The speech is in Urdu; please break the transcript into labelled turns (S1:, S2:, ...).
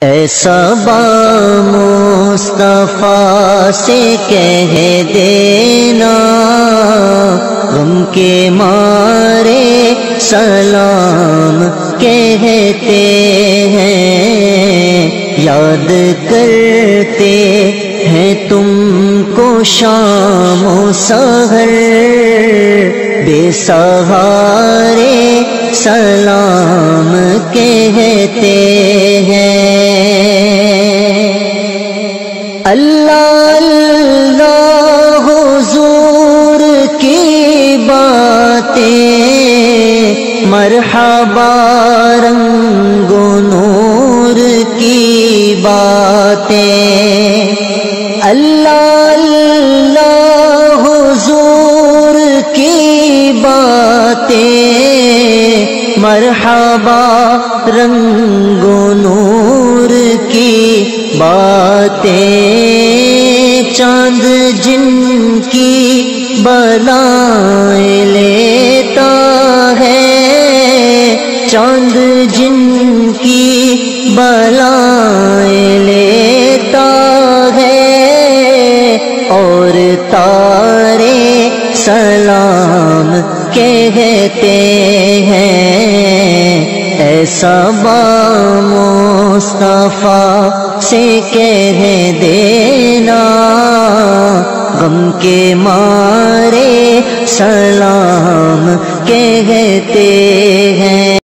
S1: ایسا با مصطفیٰ سے کہہ دینا، غم کے مارے سلام کہتے ہیں، یاد کرتے ہیں تم کو شام و سحر، بے سہارے سلام کہتے ہیں۔ اللہ اللہ حضور کی باتیں، مرحبا رنگ و نور کی باتیں، اللہ اللہ حضور کی باتیں، مرحبا رنگ و نور کی باتیں، چاند جن کی بلائیں لیتا ہے، چاند جن کی بلائیں لیتا ہے، اور تارے سلام کہتے ہیں۔ ایسا با مصطفیٰ سے کہہ دینا، غم کے مارے سلام کہتے ہیں۔